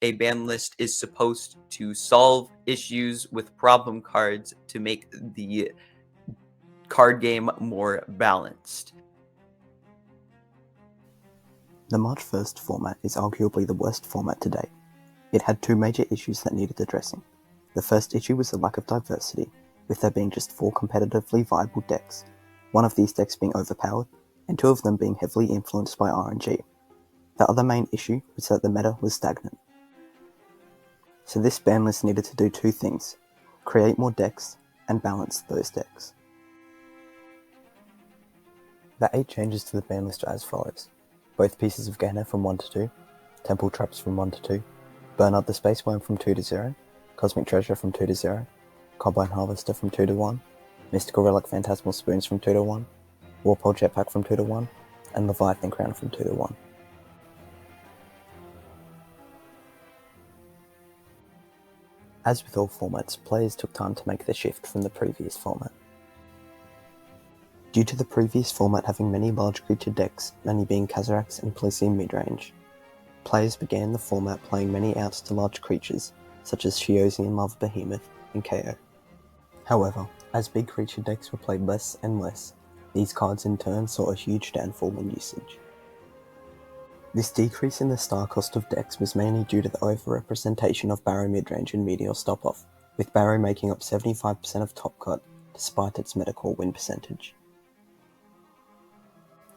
A ban list is supposed to solve issues with problem cards to make the card game more balanced. The March 1st format is arguably the worst format to date. It had two major issues that needed addressing. The first issue was the lack of diversity, with there being just 4 competitively viable decks, one of these decks being overpowered, and 2 of them being heavily influenced by RNG. The other main issue was that the meta was stagnant. So this ban list needed to do 2 things: create more decks and balance those decks. The 8 changes to the ban list are as follows: both pieces of Gehenna from 1 to 2, Temple Traps from 1 to 2, Burn Up the Space Worm from 2 to 0, Cosmic Treasure from 2 to 0, Combine Harvester from 2 to 1, Mystical Relic Phantasmal Spoons from 2 to 1, Warpole Jetpack from 2 to 1, and Leviathan Crown from 2 to 1. As with all formats, players took time to make the shift from the previous format. Due to the previous format having many large creature decks, many being Kazarax and Palicium midrange, players began the format playing many outs to large creatures, such as Shiosian Lava Behemoth and KO. However, as big creature decks were played less and less, these cards in turn saw a huge downfall in usage. This decrease in the star cost of decks was mainly due to the overrepresentation of Barrow midrange and Meteor Stop-Off, with Barrow making up 75% of top cut despite its metacore win percentage.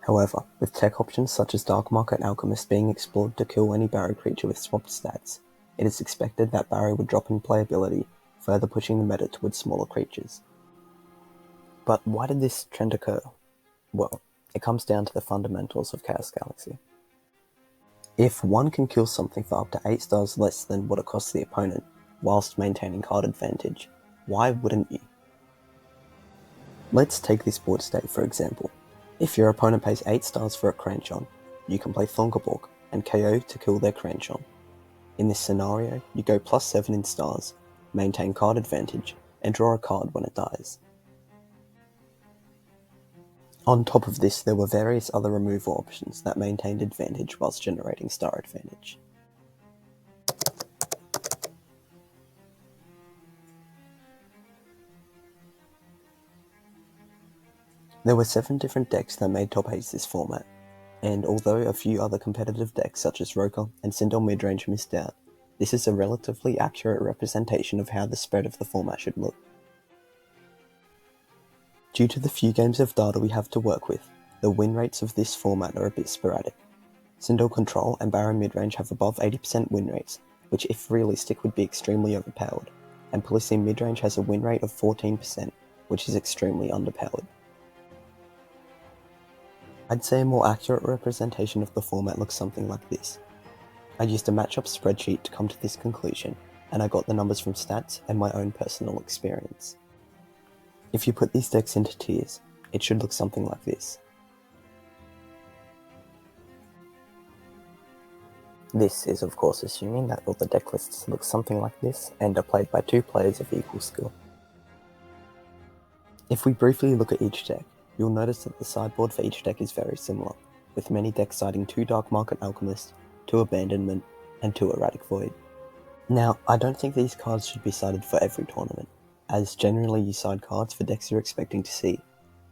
However, with tech options such as Dark Market Alchemist being explored to kill any Barrow creature with swapped stats, it is expected that Barrow would drop in playability, further pushing the meta towards smaller creatures. But why did this trend occur? Well, it comes down to the fundamentals of Chaos Galaxy. If one can kill something for up to 8 stars less than what it costs the opponent, whilst maintaining card advantage, why wouldn't you? Let's take this board state for example. If your opponent pays 8 stars for a Cranchon, you can play Thunderbolg and KO to kill their Cranchon. In this scenario, you go +7 in stars, maintain card advantage, and draw a card when it dies. On top of this, there were various other removal options that maintained advantage whilst generating star advantage. There were 7 different decks that made top 8s this format, and although a few other competitive decks such as Rokah and Sindell midrange missed out, this is a relatively accurate representation of how the spread of the format should look. Due to the few games of data we have to work with, the win rates of this format are a bit sporadic. Sindell Control and Barrow midrange have above 80% win rates, which if realistic would be extremely overpowered, and Palicium midrange has a win rate of 14%, which is extremely underpowered. I'd say a more accurate representation of the format looks something like this. I used a matchup spreadsheet to come to this conclusion, and I got the numbers from stats and my own personal experience. If you put these decks into tiers, it should look something like this. This is of course assuming that all the deck lists look something like this and are played by 2 players of equal skill. If we briefly look at each deck, you'll notice that the sideboard for each deck is very similar, with many decks citing 2 Dark Market Alchemist, 2 Abandonment, and 2 Erratic Void. Now, I don't think these cards should be cited for every tournament, as generally you side cards for decks you're expecting to see.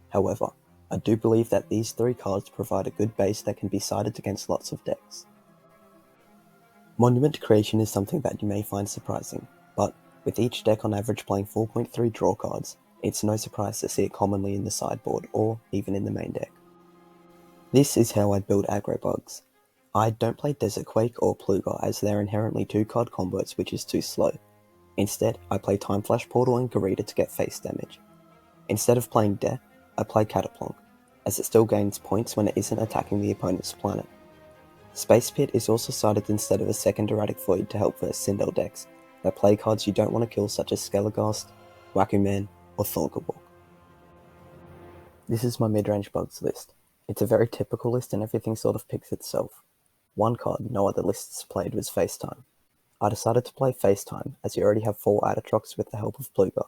However, I do believe that these 3 cards provide a good base that can be sided against lots of decks. Monument Creation is something that you may find surprising, but with each deck on average playing 4.3 draw cards, it's no surprise to see it commonly in the sideboard or even in the main deck. This is how I build aggro bugs. I don't play Desert Quake or Pluga as they're inherently 2 card combos which is too slow. Instead, I play Time Flash Portal and Garita to get face damage. Instead of playing Death, I play Cataplonk, as it still gains points when it isn't attacking the opponent's planet. Space Pit is also sided instead of a second Erratic Void to help versus Sindell decks that play cards you don't want to kill such as Skelligast, Wackuman, or Thunderbolg. This is my mid-range bugs list. It's a very typical list and everything sort of picks itself. One card no other lists played was FaceTime. I decided to play FaceTime as you already have 4 Atatrox with the help of Pluga,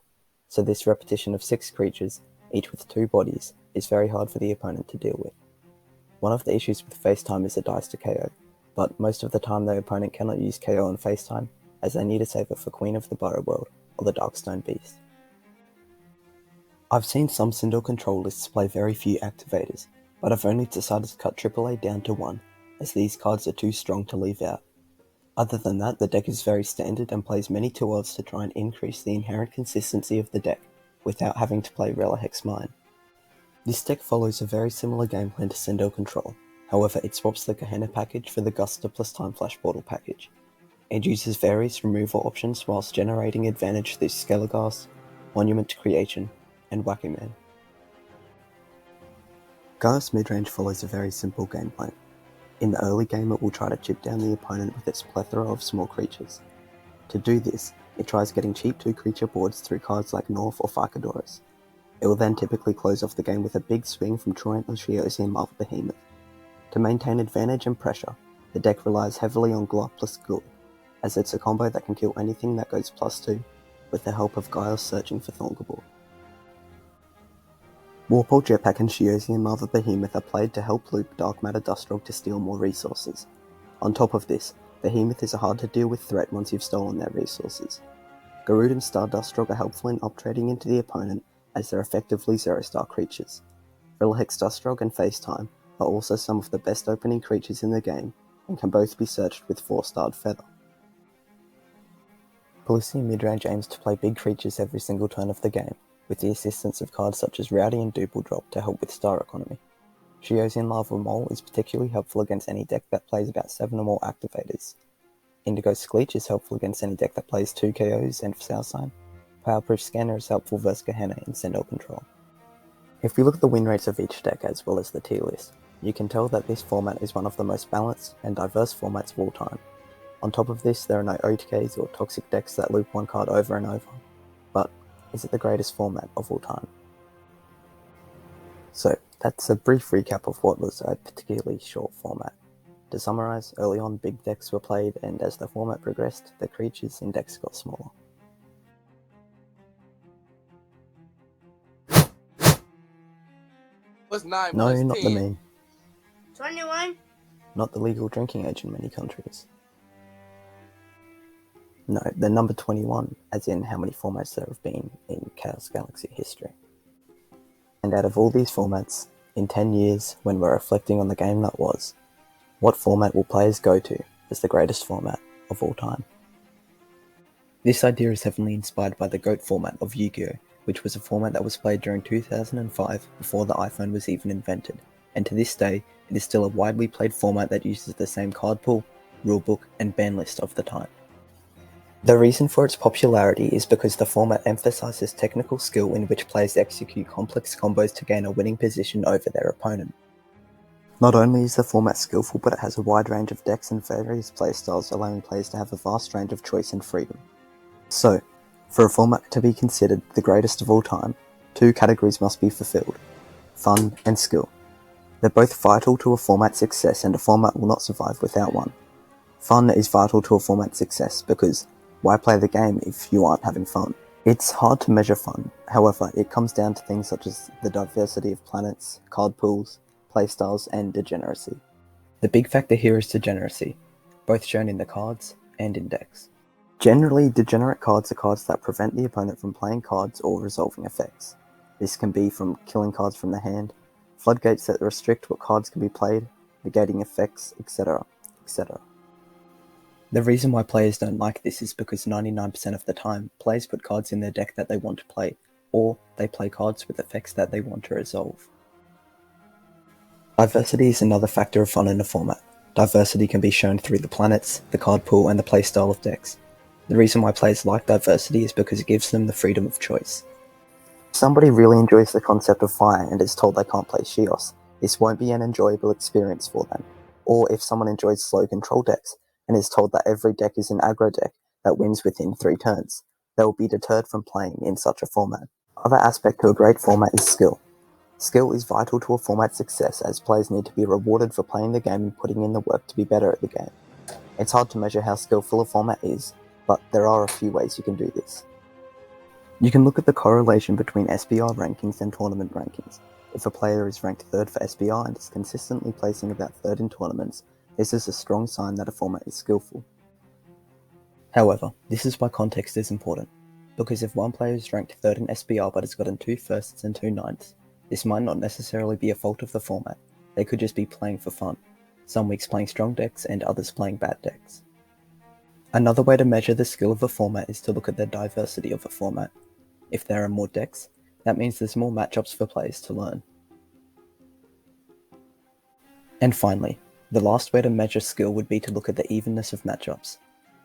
so this repetition of 6 creatures, each with 2 bodies, is very hard for the opponent to deal with. One of the issues with FaceTime is it dies to KO, but most of the time the opponent cannot use KO on FaceTime as they need a saver for Queen of the Burrow World or the Darkstone Beast. I've seen some Sindell control lists play very few activators, but I've only decided to cut AAA down to 1, as these cards are too strong to leave out. Other than that, the deck is very standard and plays many 2-odds to try and increase the inherent consistency of the deck, without having to play Relihex Mine. This deck follows a very similar game plan to Sindell control, however it swaps the Gehenna package for the Guster plus Time Flash Portal package. It uses various removal options whilst generating advantage through Skelligas, Monument to Creation, and Wacky Man. Gaios Midrange follows a very simple game plan. In the early game it will try to chip down the opponent with its plethora of small creatures. To do this, it tries getting cheap 2-creature boards through cards like North or Farkadoras. It will then typically close off the game with a big swing from Torrent or Shiosian Marvel Behemoth. To maintain advantage and pressure, the deck relies heavily on Glut plus Ghoul, as it's a combo that can kill anything that goes +2, with the help of Gaios searching for Thorngabor. Warpole Jetpack and Shiosian Marvel Behemoth are played to help loop Dark Matter Dustrock to steal more resources. On top of this, Behemoth is a hard to deal with threat once you've stolen their resources. Garud and Star Dustrock are helpful in uptrading into the opponent as they're effectively 0-star creatures. Relihex Dustrock and FaceTime are also some of the best opening creatures in the game and can both be searched with 4-starred Feather. Palicium Midrange aims to play big creatures every single turn of the game, with the assistance of cards such as Rowdy and Duple Drop to help with star economy. Shiosian Lava Mole is particularly helpful against any deck that plays about 7 or more activators. Indigo Skleech is helpful against any deck that plays 2 KOs and South Sign. Powerproof Scanner is helpful versus Gehenna in Sindell control. If we look at the win rates of each deck as well as the tier list, you can tell that this format is one of the most balanced and diverse formats of all time. On top of this, there are no OTKs or toxic decks that loop one card over and over, but is it the greatest format of all time? So, that's a brief recap of what was a particularly short format. To summarise, early on big decks were played, and as the format progressed, the creatures in decks got smaller. What's 9 No, plus not 10? the meme. 21? Not the legal drinking age in many countries. No, the number 21, as in how many formats there have been in Chaos Galaxy history. And out of all these formats, in 10 years, when we're reflecting on the game that was, what format will players go to as the greatest format of all time? This idea is heavily inspired by the GOAT format of Yu-Gi-Oh!, which was a format that was played during 2005 before the iPhone was even invented, and to this day, it is still a widely played format that uses the same card pool, rulebook, and ban list of the time. The reason for its popularity is because the format emphasizes technical skill in which players execute complex combos to gain a winning position over their opponent. Not only is the format skillful, but it has a wide range of decks and various playstyles, allowing players to have a vast range of choice and freedom. So, for a format to be considered the greatest of all time, 2 categories must be fulfilled: fun and skill. They're both vital to a format's success, and a format will not survive without one. Fun is vital to a format's success because why play the game if you aren't having fun? It's hard to measure fun, however, it comes down to things such as the diversity of planets, card pools, playstyles, and degeneracy. The big factor here is degeneracy, both shown in the cards and in decks. Generally, degenerate cards are cards that prevent the opponent from playing cards or resolving effects. This can be from killing cards from the hand, floodgates that restrict what cards can be played, negating effects, etc., etc. The reason why players don't like this is because 99% of the time, players put cards in their deck that they want to play, or they play cards with effects that they want to resolve. Diversity is another factor of fun in a format. Diversity can be shown through the planets, the card pool, and the playstyle of decks. The reason why players like diversity is because it gives them the freedom of choice. If somebody really enjoys the concept of fire and is told they can't play Shios, this won't be an enjoyable experience for them. Or if someone enjoys slow control decks, and is told that every deck is an aggro deck that wins within 3 turns, they will be deterred from playing in such a format. Another aspect to a great format is skill. Skill is vital to a format's success, as players need to be rewarded for playing the game and putting in the work to be better at the game. It's hard to measure how skillful a format is, but there are a few ways you can do this. You can look at the correlation between SBR rankings and tournament rankings. If a player is ranked 3rd for SBR and is consistently placing about 3rd in tournaments, this is a strong sign that a format is skillful. However, this is why context is important, because if one player is ranked 3rd in SBR but has gotten 2 firsts and 2 ninths, this might not necessarily be a fault of the format. They could just be playing for fun, some weeks playing strong decks and others playing bad decks. Another way to measure the skill of a format is to look at the diversity of a format. If there are more decks, that means there's more matchups for players to learn. And finally, the last way to measure skill would be to look at the evenness of matchups.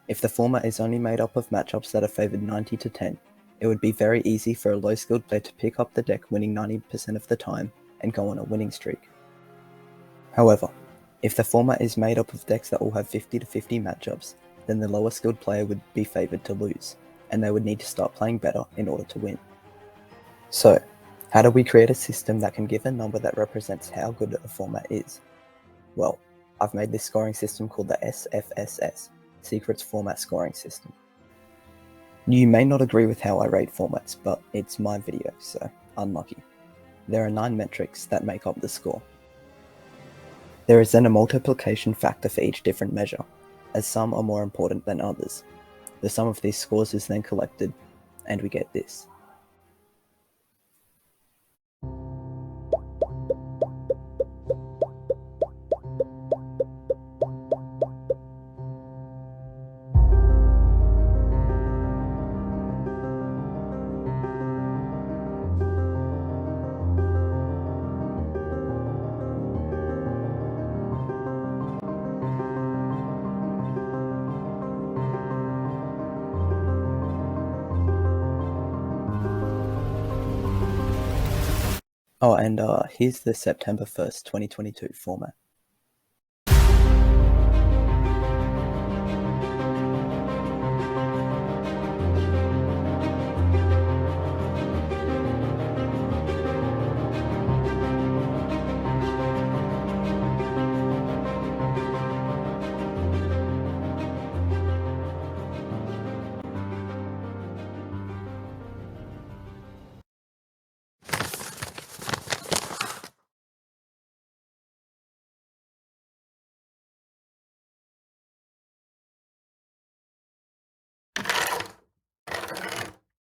If the format is only made up of matchups that are favoured 90 to 10, it would be very easy for a low-skilled player to pick up the deck winning 90% of the time and go on a winning streak. However, if the format is made up of decks that all have 50 to 50 matchups, then the lower skilled player would be favoured to lose, and they would need to start playing better in order to win. So, how do we create a system that can give a number that represents how good a format is? Well, I've made this scoring system called the SFSS, Secrets Format Scoring System. You may not agree with how I rate formats, but it's my video, so unlucky. There are 9 metrics that make up the score. There is then a multiplication factor for each different measure, as some are more important than others. The sum of these scores is then collected, and we get this. Oh, and here's the September 1st, 2022 format.